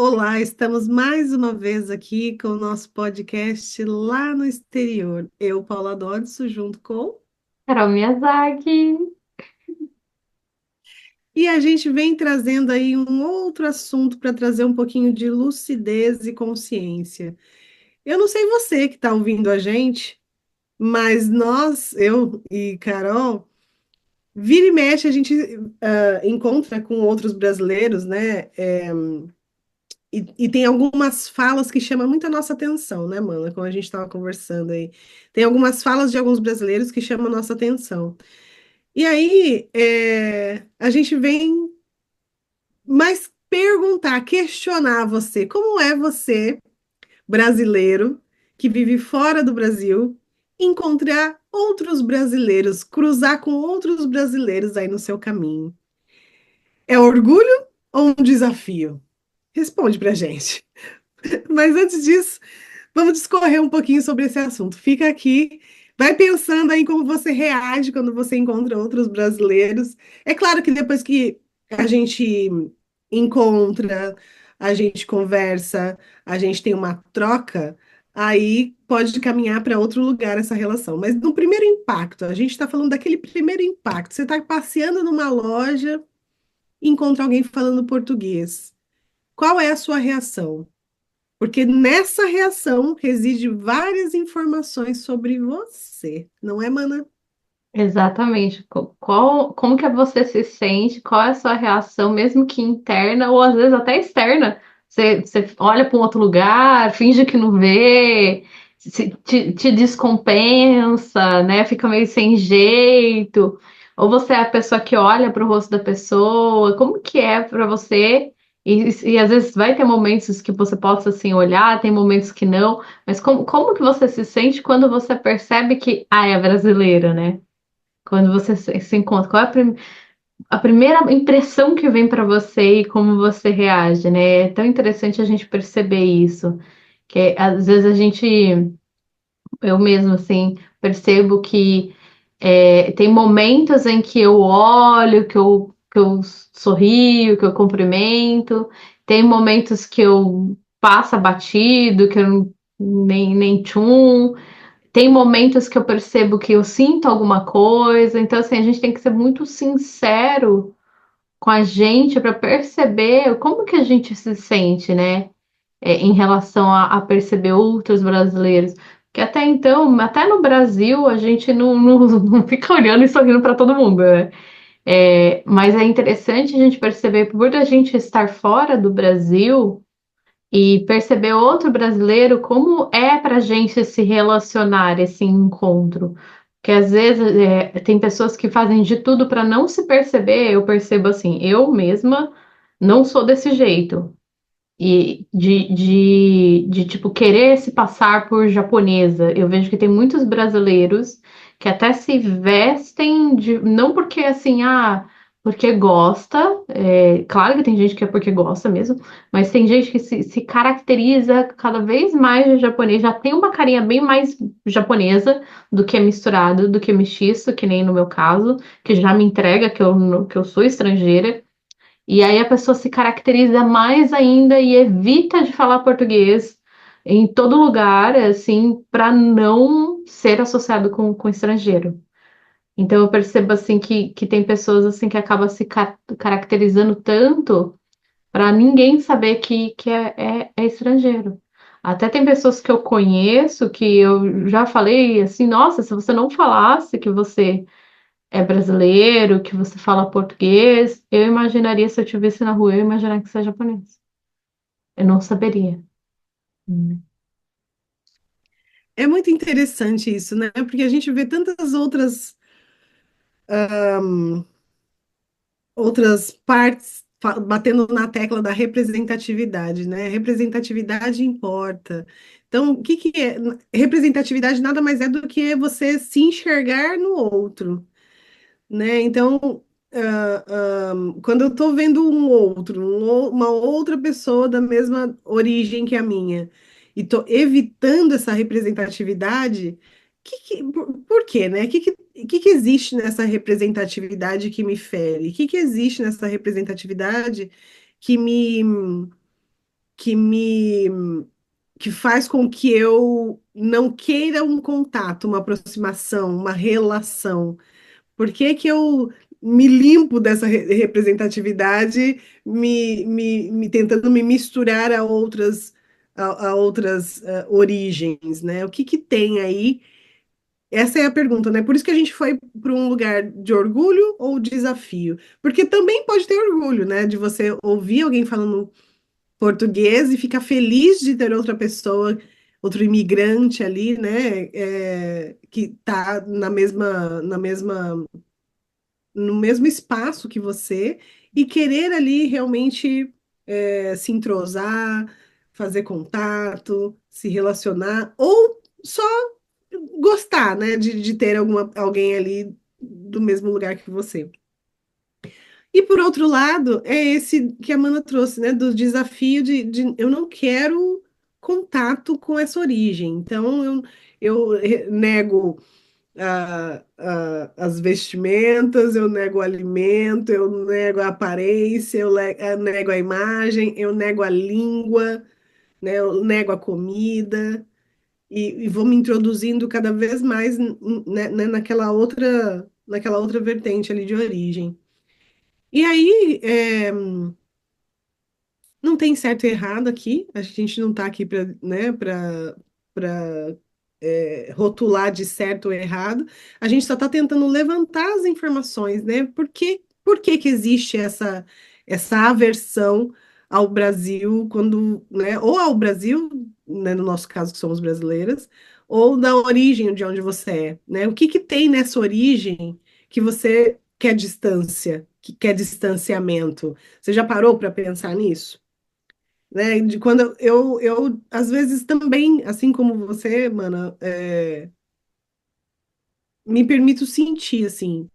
Olá, estamos mais uma vez aqui com o nosso podcast lá no exterior. Eu, Paula Dodson, junto com. Carol Miyazaki. E a gente vem trazendo aí um outro assunto para trazer um pouquinho de lucidez e consciência. Eu não sei você que está ouvindo a gente, mas nós, eu e Carol, vira e mexe, a gente encontra com outros brasileiros, né? E tem algumas falas que chamam muito a nossa atenção, né, mana? Como a gente estava conversando aí. Tem algumas falas de alguns brasileiros que chamam a nossa atenção. E aí, a gente vem mais perguntar, questionar você. Como é você, brasileiro, que vive fora do Brasil, encontrar outros brasileiros, cruzar com outros brasileiros aí no seu caminho? É orgulho ou um desafio? Responde pra gente. Mas antes disso, vamos discorrer um pouquinho sobre esse assunto. Fica aqui, vai pensando aí como você reage quando você encontra outros brasileiros. É claro que depois que a gente encontra, a gente conversa, a gente tem uma troca, aí pode caminhar para outro lugar essa relação. Mas no primeiro impacto, a gente está falando daquele primeiro impacto. Você está passeando numa loja e encontra alguém falando português. Qual é a sua reação? Porque nessa reação reside várias informações sobre você, não é, mana? Exatamente. Como que você se sente? Qual é a sua reação, mesmo que interna ou às vezes até externa? Você olha para um outro lugar, finge que não vê, te descompensa, né? Fica meio sem jeito. Ou você é a pessoa que olha para o rosto da pessoa? Como que é para você? E às vezes vai ter momentos que você possa assim olhar, tem momentos que não. Mas como que você se sente quando você percebe que, é brasileira, né? Quando você se encontra, qual é a primeira impressão que vem para você e como você reage, né? É tão interessante a gente perceber isso, que às vezes eu mesmo assim, percebo que tem momentos em que eu olho, que eu sorrio, que eu cumprimento, tem momentos que eu passo batido, que eu nem tchum. Tem momentos que eu percebo que eu sinto alguma coisa, então assim, a gente tem que ser muito sincero com a gente para perceber como que a gente se sente, né? Em relação a perceber outros brasileiros. Porque até então, até no Brasil, a gente não fica olhando e sorrindo para todo mundo, né? Mas é interessante a gente perceber, por a gente estar fora do Brasil, e perceber outro brasileiro, como é para a gente se relacionar esse encontro. Porque às vezes tem pessoas que fazem de tudo para não se perceber. Eu percebo assim, eu mesma não sou desse jeito. E de tipo querer se passar por japonesa. Eu vejo que tem muitos brasileiros que até se vestem de, não porque assim, porque gosta, claro que tem gente que é porque gosta mesmo, mas tem gente que se caracteriza cada vez mais de japonês, já tem uma carinha bem mais japonesa do que misturado, do que mestiço, que nem no meu caso, que já me entrega que eu sou estrangeira. E aí a pessoa se caracteriza mais ainda e evita de falar português em todo lugar, assim, para não ser associado com estrangeiro. Então eu percebo assim que tem pessoas assim que acabam se caracterizando tanto para ninguém saber que é estrangeiro. Até tem pessoas que eu conheço que eu já falei assim, nossa, se você não falasse que você é brasileiro, que você fala português, eu imaginaria, se eu te visse na rua, eu imaginaria que você é japonês. Eu não saberia. Hum. É muito interessante isso, né? Porque a gente vê tantas outras partes batendo na tecla da representatividade, né? Representatividade importa. Então, o que que é? Representatividade nada mais é do que você se enxergar no outro, né? Então, quando eu estou vendo um outro, uma outra pessoa da mesma origem que a minha, e estou evitando essa representatividade, por quê, né? O que existe nessa representatividade que me fere? O que existe nessa representatividade que me que me que faz com que eu não queira um contato, uma aproximação, uma relação? Por que que eu me limpo dessa representatividade, me tentando me misturar a outras origens, né? O que que tem aí? Essa é a pergunta, né? Por isso que a gente foi para um lugar de orgulho ou desafio? Porque também pode ter orgulho, né? De você ouvir alguém falando português e ficar feliz de ter outra pessoa, outro imigrante ali, né? Que está no mesmo espaço que você e querer ali realmente se entrosar, fazer contato, se relacionar, ou só gostar, né, de ter alguém ali do mesmo lugar que você. E por outro lado, é esse que a Mana trouxe, né, do desafio de eu não quero contato com essa origem. Então eu nego as vestimentas, eu nego o alimento, eu nego a aparência, eu nego a imagem, eu nego a língua, né, eu nego a comida e vou me introduzindo cada vez mais naquela outra vertente ali de origem. E aí, não tem certo e errado aqui, a gente não está aqui para, né, para rotular de certo ou errado, a gente só está tentando levantar as informações, né? Por que que existe essa aversão ao Brasil quando, né, ou ao Brasil, né, no nosso caso que somos brasileiras, ou da origem de onde você é, né? O que que tem nessa origem que você quer distância, que quer distanciamento? Você já parou para pensar nisso? Né? De quando eu às vezes também, assim como você, mana, me permito sentir assim,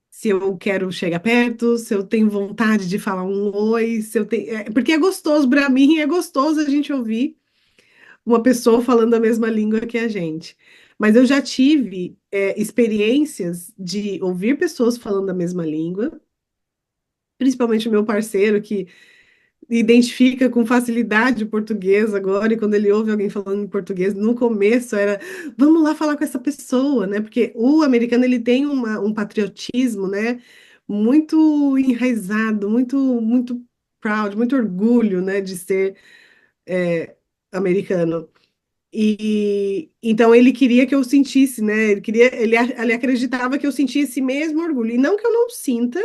se eu quero chegar perto, se eu tenho vontade de falar um oi, se eu tenho, porque é gostoso para mim, é gostoso a gente ouvir uma pessoa falando a mesma língua que a gente. Mas eu já tive experiências de ouvir pessoas falando a mesma língua, principalmente o meu parceiro que identifica com facilidade o português agora, e quando ele ouve alguém falando em português, no começo era, vamos lá falar com essa pessoa, né? Porque o americano ele tem um patriotismo, né? Muito enraizado, muito proud, muito orgulho, né? De ser americano. E então ele queria que eu sentisse, né? Ele acreditava que eu sentisse esse mesmo orgulho. E não que eu não sinta,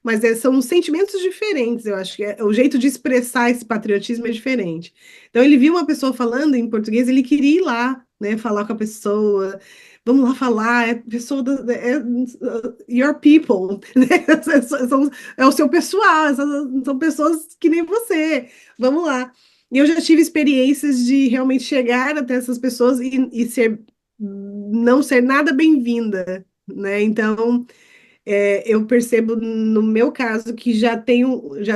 mas são sentimentos diferentes, eu acho que o jeito de expressar esse patriotismo é diferente. Então ele viu uma pessoa falando em português, ele queria ir lá, né? Falar com a pessoa. Vamos lá falar, é pessoa your people, né? É o seu pessoal, são pessoas que nem você. Vamos lá. E eu já tive experiências de realmente chegar até essas pessoas e não ser nada bem-vinda, né? Então, eu percebo no meu caso que já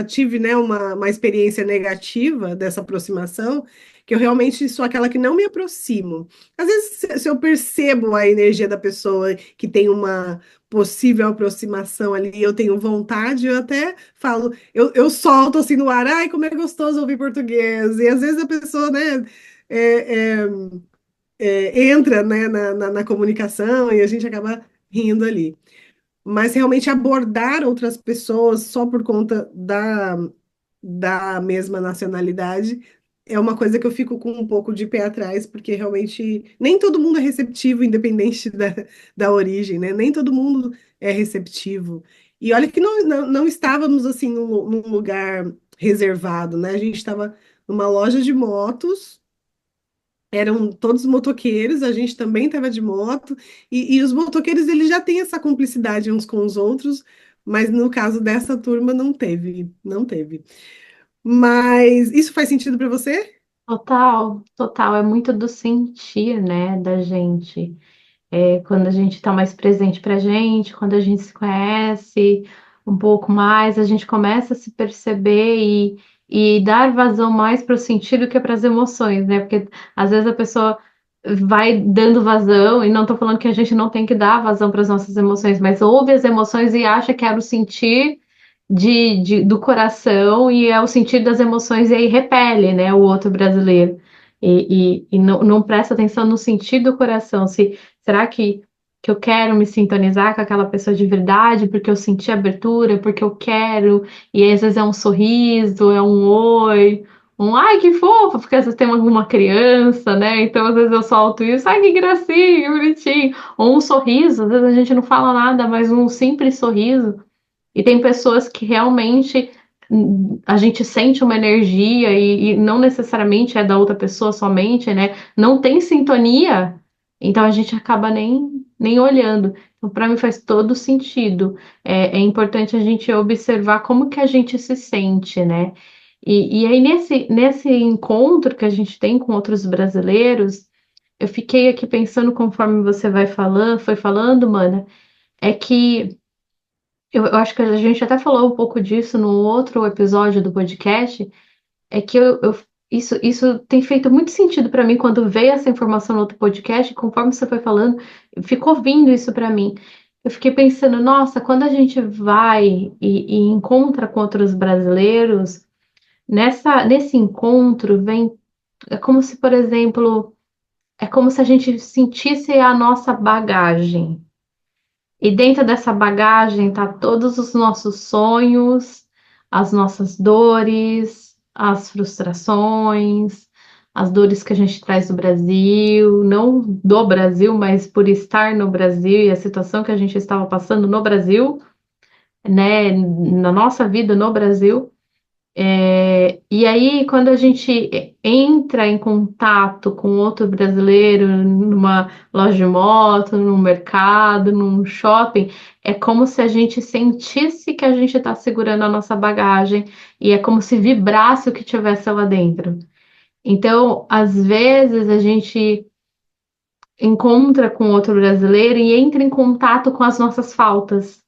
tive, né, uma experiência negativa dessa aproximação, que eu realmente sou aquela que não me aproximo. Às vezes, se eu percebo a energia da pessoa que tem uma possível aproximação ali, eu tenho vontade, eu até falo, eu solto assim no ar, ai, como é gostoso ouvir português. E às vezes a pessoa, né, é, é, entra, né, na comunicação e a gente acaba rindo ali. Mas realmente abordar outras pessoas só por conta da mesma nacionalidade é uma coisa que eu fico com um pouco de pé atrás, porque realmente nem todo mundo é receptivo, independente da origem, né? Nem todo mundo é receptivo. E olha que não estávamos assim num lugar reservado, né? A gente estava numa loja de motos, eram todos motoqueiros, a gente também estava de moto, e os motoqueiros eles já têm essa cumplicidade uns com os outros, mas no caso dessa turma não teve, não teve. Mas isso faz sentido para você? Total, total. É muito do sentir, né, da gente. Quando a gente está mais presente para a gente, quando a gente se conhece um pouco mais, a gente começa a se perceber e dar vazão mais para o sentido que para as emoções, né? Porque às vezes a pessoa vai dando vazão, e não estou falando que a gente não tem que dar vazão para as nossas emoções, mas ouve as emoções e acha que era o sentir do coração e é o sentido das emoções e aí repele, né, o outro brasileiro. E não presta atenção no sentido do coração. Será que eu quero me sintonizar com aquela pessoa de verdade porque eu senti abertura, porque eu quero, e aí, às vezes é um sorriso, é um oi, um ai que fofo, porque às vezes tem alguma criança, né? Então às vezes eu solto isso, ai que gracinha, que bonitinho. Ou um sorriso, às vezes a gente não fala nada, mas um simples sorriso. E tem pessoas que realmente a gente sente uma energia e não necessariamente é da outra pessoa somente, né? Não tem sintonia, então a gente acaba nem olhando. Então, para mim faz todo sentido. É importante a gente observar como que a gente se sente, né? E aí, nesse encontro que a gente tem com outros brasileiros, eu fiquei aqui pensando conforme você foi falando, mana, é que eu acho que a gente até falou um pouco disso no outro episódio do podcast, é que isso tem feito muito sentido para mim quando veio essa informação no outro podcast, conforme você foi falando, ficou vindo isso para mim. Eu fiquei pensando, nossa, quando a gente vai e encontra com outros brasileiros, nesse encontro vem, é como se, por exemplo, é como se a gente sentisse a nossa bagagem. E dentro dessa bagagem tá todos os nossos sonhos, as nossas dores, as frustrações, as dores que a gente traz do Brasil, não do Brasil, mas por estar no Brasil e a situação que a gente estava passando no Brasil, né, na nossa vida no Brasil. E aí, quando a gente entra em contato com outro brasileiro numa loja de moto, num mercado, num shopping, é como se a gente sentisse que a gente está segurando a nossa bagagem e é como se vibrasse o que tivesse lá dentro. Então, às vezes, a gente encontra com outro brasileiro e entra em contato com as nossas faltas.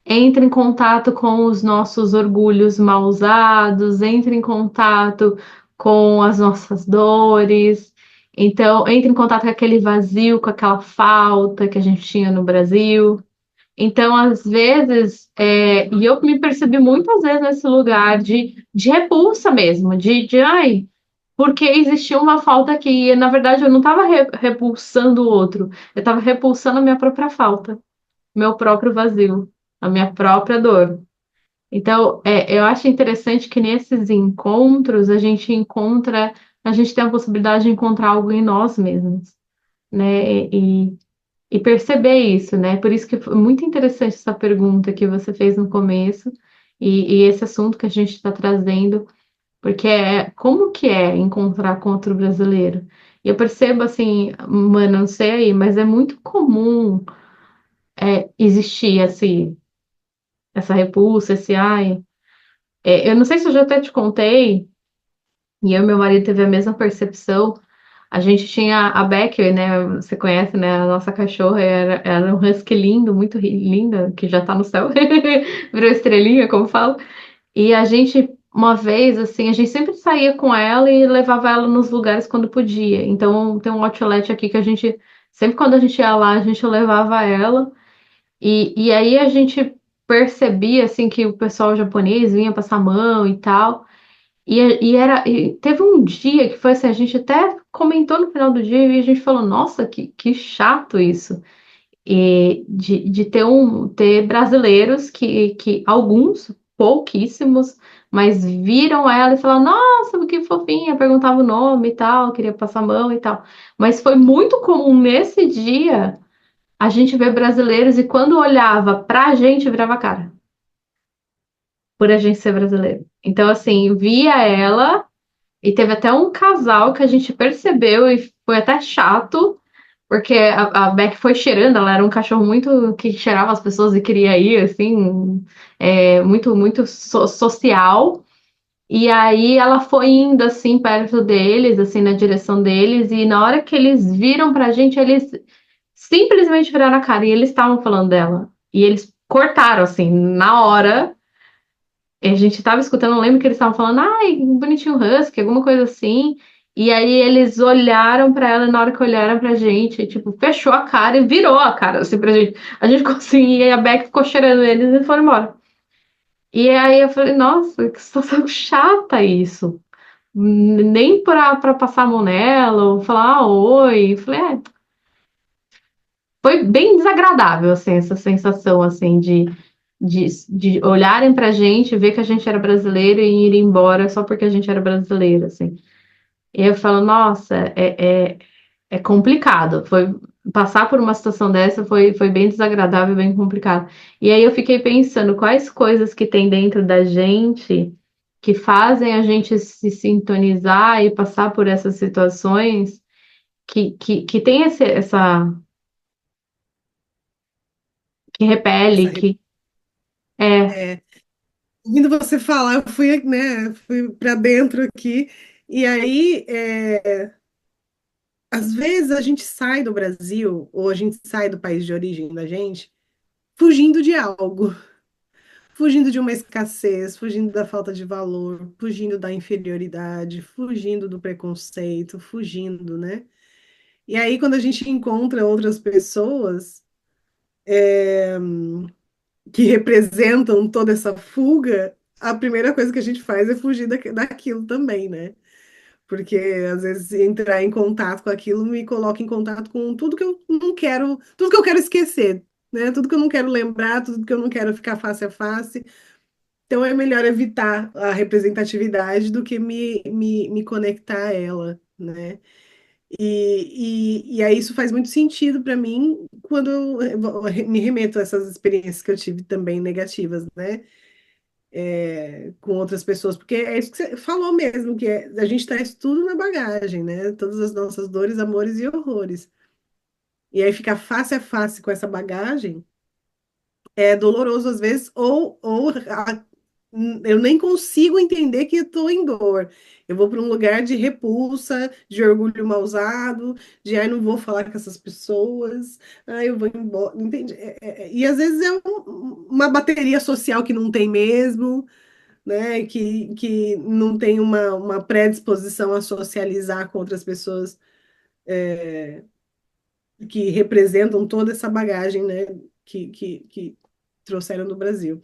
Entra em contato com os nossos orgulhos mal usados, entra em contato com as nossas dores, então entra em contato com aquele vazio, com aquela falta que a gente tinha no Brasil. Então, às vezes, e eu me percebi muitas vezes nesse lugar de repulsa mesmo, ai, porque existia uma falta que, na verdade, eu não estava repulsando o outro, eu estava repulsando a minha própria falta, meu próprio vazio, a minha própria dor. Então, eu acho interessante que nesses encontros a gente tem a possibilidade de encontrar algo em nós mesmos, né? E perceber isso, né? Por isso que foi muito interessante essa pergunta que você fez no começo e esse assunto que a gente está trazendo, porque como que é encontrar com outro brasileiro? E eu percebo assim, mano, não sei aí, mas é muito comum existir assim, essa repulsa, esse ai. Eu não sei se eu já até te contei, e eu e meu marido teve a mesma percepção. A gente tinha a Becker, né? Você conhece, né? A nossa cachorra era um husky lindo, muito linda, que já tá no céu, virou estrelinha, como falo. E a gente, uma vez, assim, a gente sempre saía com ela e levava ela nos lugares quando podia. Então, tem um outlet aqui que a gente, sempre quando a gente ia lá, a gente levava ela. E aí a gente percebia, assim, que o pessoal japonês vinha passar a mão e tal. E teve um dia que foi assim, a gente até comentou no final do dia e a gente falou, nossa, que chato isso. E de ter brasileiros que alguns, pouquíssimos, mas viram ela e falaram, nossa, que fofinha, perguntava o nome e tal, queria passar a mão e tal. Mas foi muito comum nesse dia a gente ver brasileiros e quando olhava pra gente, virava a cara, por a gente ser brasileiro. Então, assim, via ela. E teve até um casal que a gente percebeu e foi até chato, porque a Beck foi cheirando, ela era um cachorro muito que cheirava as pessoas e queria ir, assim, muito social. E aí ela foi indo assim perto deles, assim, na direção deles, e na hora que eles viram pra gente, eles simplesmente viraram a cara e eles estavam falando dela. E eles cortaram, assim, na hora. A gente tava escutando, eu lembro que eles estavam falando, ai, bonitinho husky, alguma coisa assim. E aí eles olharam pra ela, e na hora que olharam pra gente, tipo, fechou a cara e virou a cara, assim, pra gente. A gente ficou assim, e a Beck ficou cheirando eles e foram embora. E aí eu falei, nossa, que situação chata isso. Nem para passar a mão nela ou falar oi. Eu falei, foi bem desagradável, assim, essa sensação, assim, de olharem pra gente, ver que a gente era brasileiro e ir embora só porque a gente era brasileiro, assim. E eu falo, nossa, é complicado. Passar por uma situação dessa foi bem desagradável, bem complicado. E aí eu fiquei pensando quais coisas que tem dentro da gente que fazem a gente se sintonizar e passar por essas situações que tem que Essa, repele, que é. é, ouvindo você falar, eu fui, né, fui para dentro aqui, e aí, às vezes a gente sai do Brasil, ou a gente sai do país de origem da gente, fugindo de algo, fugindo de uma escassez, fugindo da falta de valor, fugindo da inferioridade, fugindo do preconceito, fugindo, né? E aí, quando a gente encontra outras pessoas que representam toda essa fuga, a primeira coisa que a gente faz é fugir daquilo também, né? Porque às vezes entrar em contato com aquilo me coloca em contato com tudo que eu não quero, tudo que eu quero esquecer, né? Tudo que eu não quero lembrar, tudo que eu não quero ficar face a face. Então é melhor evitar a representatividade do que me conectar a ela, né? E aí isso faz muito sentido para mim quando eu me remeto a essas experiências que eu tive também negativas, né? Com outras pessoas, porque é isso que você falou mesmo, que a gente traz tudo na bagagem, né? Todas as nossas dores, amores e horrores. E aí ficar face a face com essa bagagem é doloroso às vezes, eu nem consigo entender que estou em dor. Eu vou para um lugar de repulsa, de orgulho mal usado, de ai, não vou falar com essas pessoas, ai, eu vou embora, entende? E às vezes é uma bateria social que não tem mesmo, né? Que não tem uma predisposição a socializar com outras pessoas que representam toda essa bagagem, né? Que trouxeram do Brasil.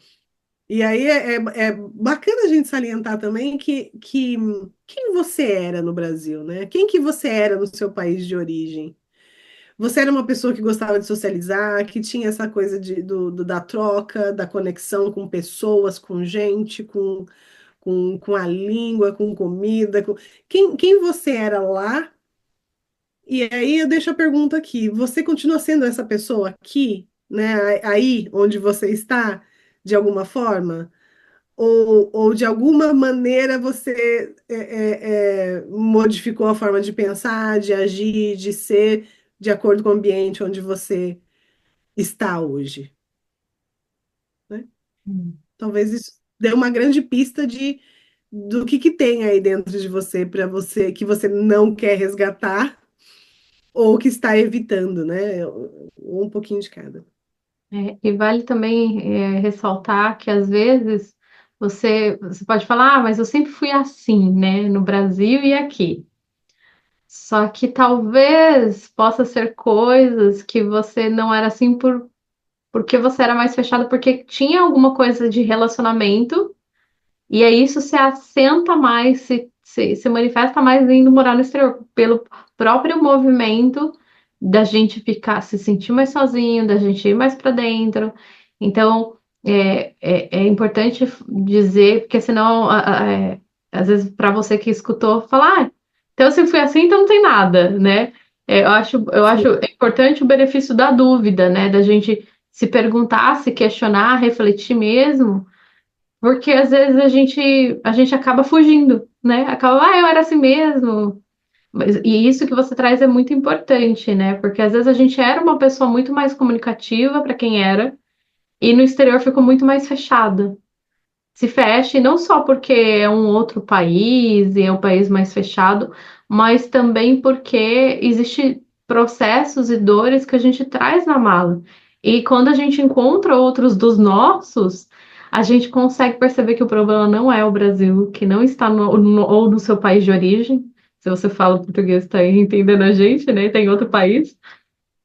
E aí é bacana a gente salientar também que quem você era no Brasil, né? Quem que você era no seu país de origem? Você era uma pessoa que gostava de socializar, que tinha essa coisa da troca, da conexão com pessoas, com gente, com a língua, com comida. Quem você era lá? E aí eu deixo a pergunta aqui: você continua sendo essa pessoa aqui, né? Aí onde você está, de alguma forma? Ou de alguma maneira você modificou a forma de pensar, de agir, de ser, de acordo com o ambiente onde você está hoje, né? Talvez isso dê uma grande pista do que tem aí dentro de você para você que você não quer resgatar ou que está evitando, né? Um pouquinho de cada. E vale também ressaltar que às vezes você pode falar, mas eu sempre fui assim, né, no Brasil e aqui. Só que talvez possa ser coisas que você não era assim porque você era mais fechado, porque tinha alguma coisa de relacionamento, e aí isso se assenta mais, se manifesta mais indo morar no exterior, pelo próprio movimento da gente ficar, se sentir mais sozinho, da gente ir mais para dentro. Então, é importante dizer, porque senão, às vezes, para você que escutou, falar, então se fui assim, então não tem nada, né? Eu acho Sim, importante o benefício da dúvida, né? Da gente se perguntar, se questionar, refletir mesmo, porque às vezes a gente acaba fugindo, né? Acaba, eu era assim mesmo. E isso que você traz é muito importante, né? Porque às vezes a gente era uma pessoa muito mais comunicativa para quem era, e no exterior ficou muito mais fechada. Se fecha, e não só porque é um outro país e é um país mais fechado, mas também porque existe processos e dores que a gente traz na mala. E quando a gente encontra outros dos nossos, a gente consegue perceber que o problema não é o Brasil, que não está ou no seu país de origem. Se você fala português, está entendendo a gente, né? Tem outro país.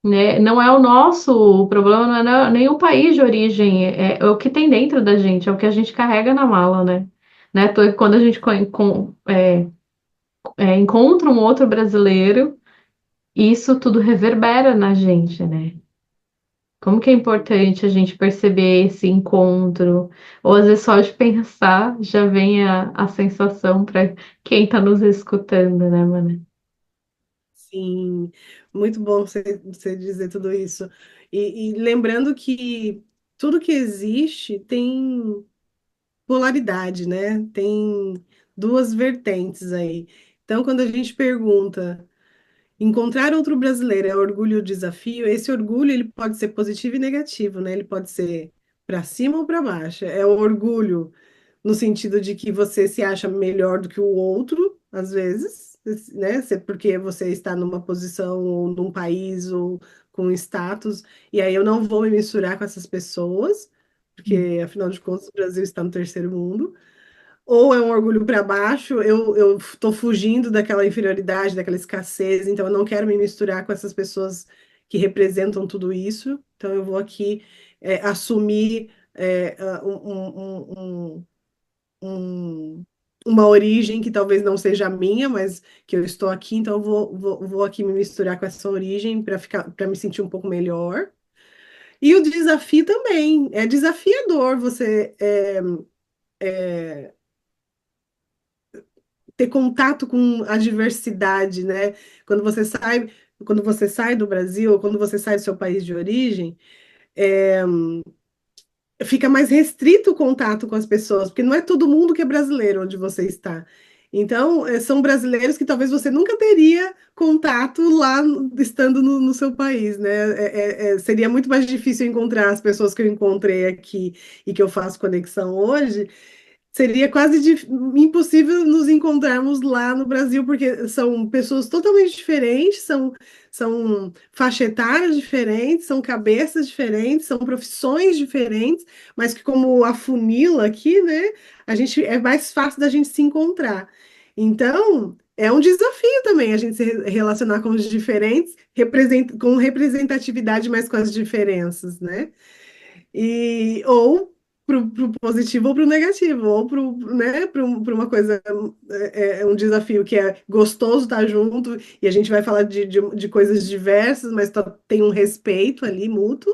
né? Não é o nosso problema, não é nem o país de origem, é o que tem dentro da gente, é o que a gente carrega na mala, né? Né? Quando a gente encontra um outro brasileiro, isso tudo reverbera na gente, né? Como que é importante a gente perceber esse encontro, ou às vezes só de pensar já vem a sensação para quem está nos escutando, né, mano? Sim, muito bom você dizer tudo isso. E lembrando que tudo que existe tem polaridade, né? Tem duas vertentes aí. Então, quando a gente pergunta, encontrar outro brasileiro é orgulho ou desafio? Esse orgulho ele pode ser positivo e negativo, né? Ele pode ser para cima ou para baixo. É o orgulho no sentido de que você se acha melhor do que o outro, às vezes, né? Porque você está numa posição ou num país ou com status, e aí eu não vou me misturar com essas pessoas, porque afinal de contas o Brasil está no terceiro mundo. Ou é um orgulho para baixo, eu estou fugindo daquela inferioridade, daquela escassez, então eu não quero me misturar com essas pessoas que representam tudo isso, então eu vou aqui assumir um- uma origem que talvez não seja a minha, mas que eu estou aqui, então eu vou aqui me misturar com essa origem para me sentir um pouco melhor. E o desafio também, é desafiador você ter contato com a diversidade, né? Quando você sai, quando você sai do Brasil, ou quando você sai do seu país de origem, fica mais restrito o contato com as pessoas, porque não é todo mundo que é brasileiro onde você está. Então, são brasileiros que talvez você nunca teria contato lá estando no seu país, né? Seria muito mais difícil encontrar as pessoas que eu encontrei aqui e que eu faço conexão hoje. Seria quase impossível nos encontrarmos lá no Brasil, porque são pessoas totalmente diferentes, são faixa etárias diferentes, são cabeças diferentes, são profissões diferentes, mas que como afunila aqui, né, a gente é mais fácil da gente se encontrar. Então, é um desafio também a gente se relacionar com os diferentes, com representatividade, mas com as diferenças, né? E ou pro positivo ou pro negativo, ou né, para uma coisa, um desafio que é gostoso estar junto, e a gente vai falar de coisas diversas, mas tem um respeito ali mútuo,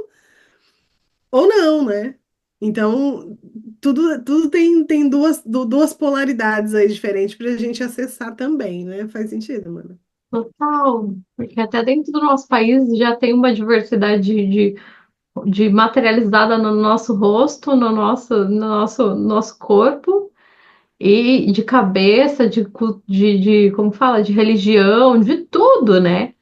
ou não, né? Então, tudo tem duas polaridades aí diferentes para a gente acessar também, né? Faz sentido, mano. Total, porque até dentro do nosso país já tem uma diversidade de materializada no nosso rosto, no nosso corpo, e de cabeça, como fala, de religião, de tudo, né?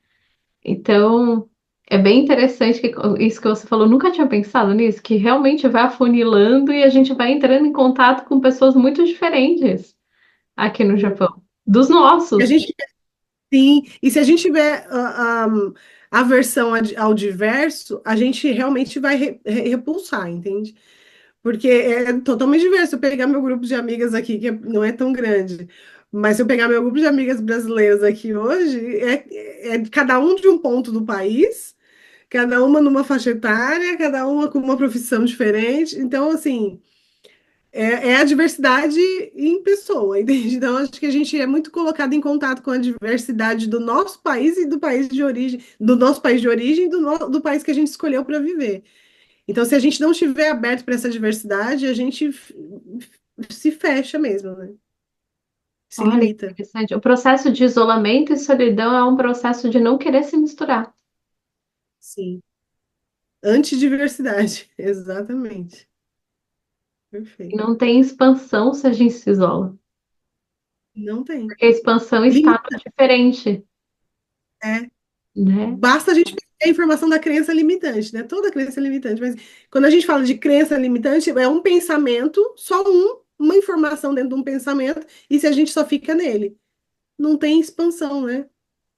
Então, é bem interessante isso que você falou, nunca tinha pensado nisso, que realmente vai afunilando e a gente vai entrando em contato com pessoas muito diferentes aqui no Sim. Japão, dos E a nossos. gente, sim, e se a gente tiver aversão ao diverso, a gente realmente vai repulsar, entende? Porque é totalmente diverso. Se eu pegar meu grupo de amigas aqui, que não é tão grande, mas se eu pegar meu grupo de amigas brasileiras aqui hoje, é cada um de um ponto do país, cada uma numa faixa etária, cada uma com uma profissão diferente. Então, assim, é a diversidade em pessoa, entende? Então, acho que a gente é muito colocado em contato com a diversidade do nosso país e do país de origem, do nosso país de origem e do país que a gente escolheu para viver. Então, se a gente não estiver aberto para essa diversidade, a gente se fecha mesmo, né? Se Olha, que limita. interessante. O processo de isolamento e solidão é um processo de não querer se misturar. Sim. Antidiversidade. Exatamente. E Perfeito. não tem expansão se a gente se isola. Não tem. Porque a expansão está no Limita. diferente, É. né? Basta a gente pegar a informação da crença limitante, né? Toda crença é limitante, mas quando a gente fala de crença limitante, é um pensamento, só uma informação dentro de um pensamento, e se a gente só fica nele, não tem expansão, né?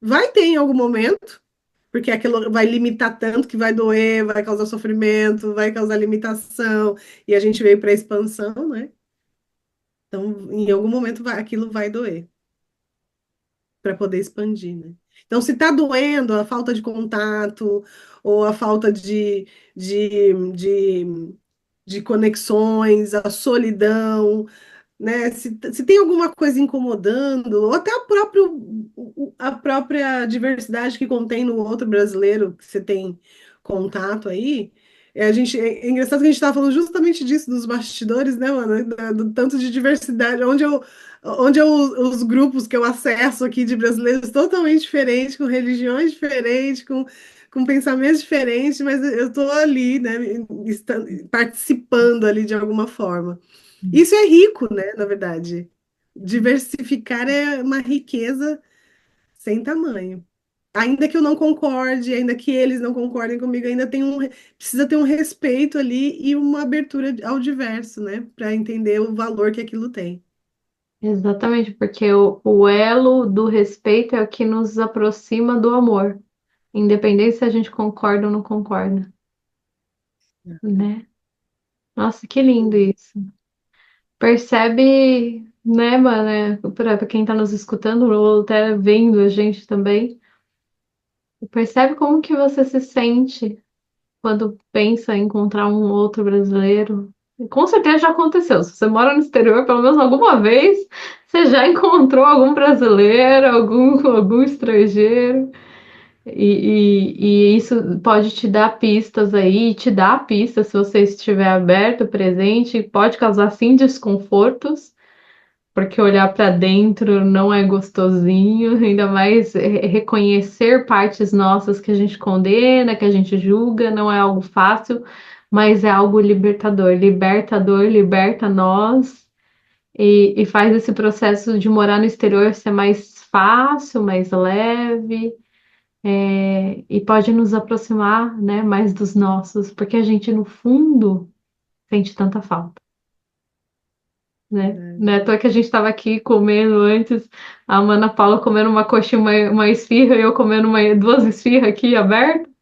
Vai ter em algum momento, porque aquilo vai limitar tanto que vai doer, vai causar sofrimento, vai causar limitação, e a gente veio para a expansão, né? Então, em algum momento aquilo vai doer. para poder expandir, né? Então, se está doendo a falta de contato ou a falta de, de conexões, a solidão, né? Se tem alguma coisa incomodando, ou até a própria diversidade que contém no outro brasileiro que você tem contato aí, é engraçado que a gente estava falando justamente disso, dos bastidores, né, mano? Do tanto de diversidade, os grupos que eu acesso aqui de brasileiros totalmente diferentes, com religiões diferentes, com pensamentos diferentes, mas eu estou ali, né, participando ali de alguma forma. Isso é rico, né, na verdade. Diversificar é uma riqueza sem tamanho. Ainda que eu não concorde, ainda que eles não concordem comigo, ainda precisa ter um respeito ali e uma abertura ao diverso, né, para entender o valor que aquilo tem. Exatamente, porque o elo do respeito é o que nos aproxima do amor, independente se a gente concorda ou não concorda, né? Nossa, que lindo isso. Percebe, né, mano, para quem tá nos escutando ou até vendo a gente também, percebe como que você se sente quando pensa em encontrar um outro brasileiro. Com certeza já aconteceu. Se você mora no exterior, pelo menos alguma vez, você já encontrou algum brasileiro, algum estrangeiro. E isso pode te dar pistas aí, te dá pistas se você estiver aberto, presente, pode causar sim desconfortos, porque olhar para dentro não é gostosinho, ainda mais reconhecer partes nossas que a gente condena, que a gente julga, não é algo fácil, mas é algo libertador. Libertador, liberta nós e faz esse processo de morar no exterior ser mais fácil, mais leve, e pode nos aproximar, né, mais dos nossos, porque a gente, no fundo, sente tanta falta. Né? Não Verdade. é à toa que a gente estava aqui comendo antes, a Ana Paula comendo uma coxinha, uma esfirra, e eu comendo duas esfirras aqui abertas,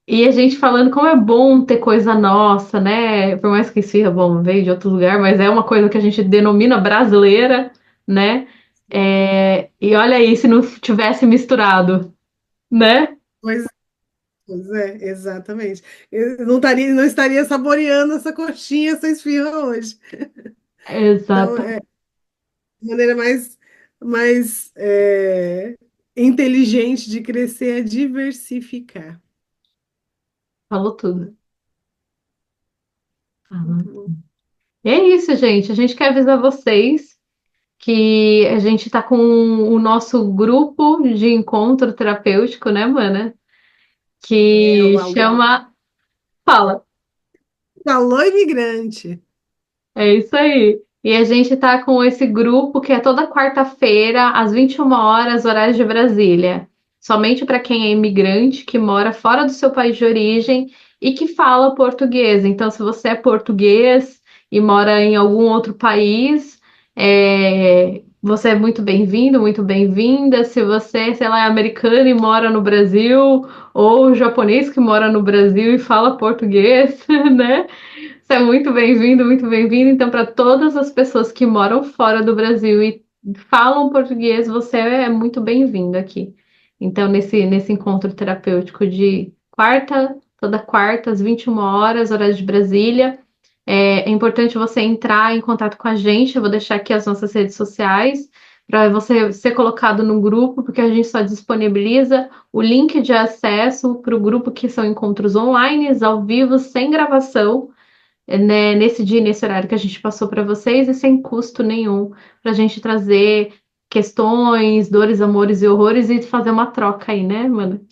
e a gente falando como é bom ter coisa nossa, né? Por mais que esfirra, bom, veio de outro lugar, mas é uma coisa que a gente denomina brasileira, né? E olha aí se não tivesse misturado, né? Pois, pois é, exatamente. Eu não estaria saboreando essa coxinha, essa esfirra hoje. Então, Exato, é a maneira mais inteligente de crescer é diversificar. falou tudo. Né? Muito Falou. bom. E é isso, gente. A gente quer avisar vocês que a gente tá com o nosso grupo de encontro terapêutico, né, mana? É, Que o alô, chama Fala. alô imigrante. É isso aí. E a gente tá com esse grupo que é toda quarta-feira, às 21 horas, horário de Brasília. Somente para quem é imigrante, que mora fora do seu país de origem e que fala português. Então, se você é português e mora em algum outro país, você é muito bem-vindo, muito bem-vinda. Se você, sei lá, é americano e mora no Brasil, ou japonês que mora no Brasil e fala português, né? Você é muito bem-vindo, muito bem-vindo. Então, para todas as pessoas que moram fora do Brasil e falam português, você é muito bem-vindo aqui. Então, nesse encontro terapêutico de toda quarta, às 21 horas, horário de Brasília, é importante você entrar em contato com a gente. Eu vou deixar aqui as nossas redes sociais para você ser colocado no grupo, porque a gente só disponibiliza o link de acesso para o grupo, que são encontros online, ao vivo, sem gravação, né, nesse dia e nesse horário que a gente passou para vocês e sem custo nenhum, para a gente trazer questões, dores, amores e horrores e fazer uma troca aí, né, mano?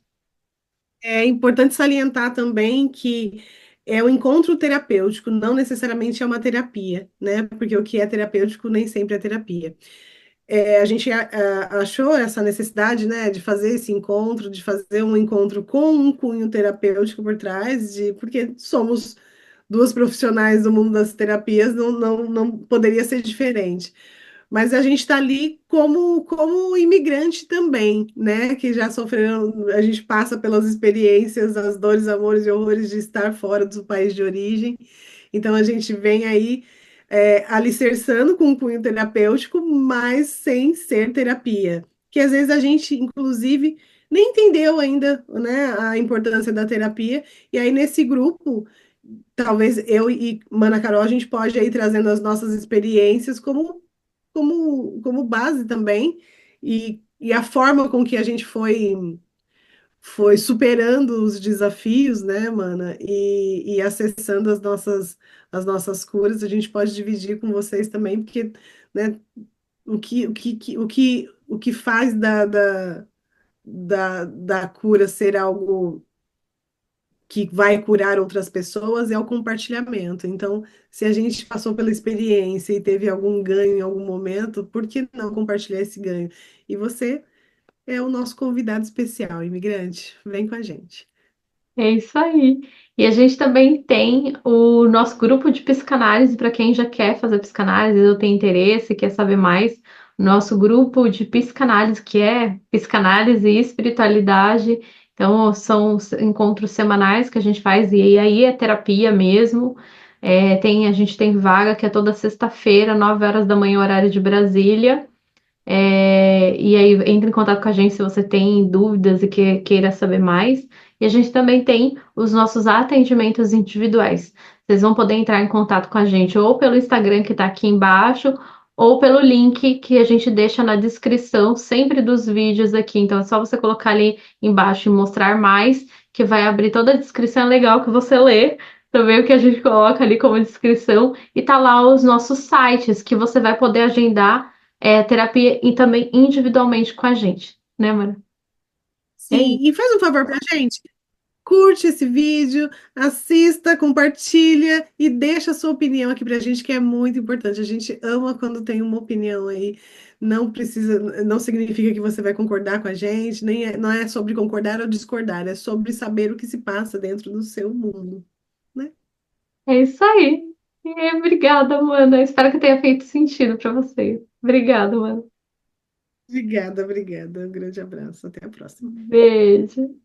É importante salientar também que é um encontro terapêutico, não necessariamente é uma terapia, né? Porque o que é terapêutico nem sempre é terapia. A gente achou essa necessidade, né, de fazer esse encontro, de fazer um encontro com um cunho terapêutico por trás, porque somos duas profissionais do mundo das terapias, não poderia ser diferente. Mas a gente está ali como imigrante também, né? Que já sofreram, a gente passa pelas experiências, as dores, amores e horrores de estar fora do país de origem. Então a gente vem aí alicerçando com um cunho terapêutico, mas sem ser terapia, que às vezes a gente, inclusive, nem entendeu ainda, né, a importância da terapia. E aí, nesse grupo, talvez eu e Mana Carol, a gente pode aí trazendo as nossas experiências como base também, e a forma com que a gente foi superando os desafios, né, mana, e acessando as nossas curas, a gente pode dividir com vocês também, porque, né, o que faz da cura ser algo que vai curar outras pessoas é o compartilhamento. Então, se a gente passou pela experiência e teve algum ganho em algum momento, por que não compartilhar esse ganho? E você é o nosso convidado especial, imigrante. Vem com a gente. É isso aí. E a gente também tem o nosso grupo de psicanálise para quem já quer fazer psicanálise ou tem interesse, quer saber mais. Nosso grupo de psicanálise, que é psicanálise e espiritualidade. Então, são os encontros semanais que a gente faz, e aí é terapia mesmo. A gente tem vaga que é toda sexta-feira, 9 horas da manhã, horário de Brasília. E aí entre em contato com a gente se você tem dúvidas e queira saber mais. E a gente também tem os nossos atendimentos individuais. Vocês vão poder entrar em contato com a gente ou pelo Instagram que está aqui embaixo, ou pelo link que a gente deixa na descrição sempre dos vídeos aqui. Então é só você colocar ali embaixo e mostrar mais, que vai abrir toda a descrição. É legal que você lê também o que a gente coloca ali como descrição. E tá lá os nossos sites que você vai poder agendar terapia e também individualmente com a gente, né, Mara? É Sim, isso. e faz um favor pra gente. Curte esse vídeo, assista, compartilha e deixa a sua opinião aqui pra gente, que é muito importante. A gente ama quando tem uma opinião aí. Não precisa, não significa que você vai concordar com a gente, não é sobre concordar ou discordar, é sobre saber o que se passa dentro do seu mundo, né? É isso aí. Obrigada, Amanda. Espero que tenha feito sentido para você. Obrigada, Amanda. Obrigada, obrigada. Um grande abraço. Até a próxima. Beijo.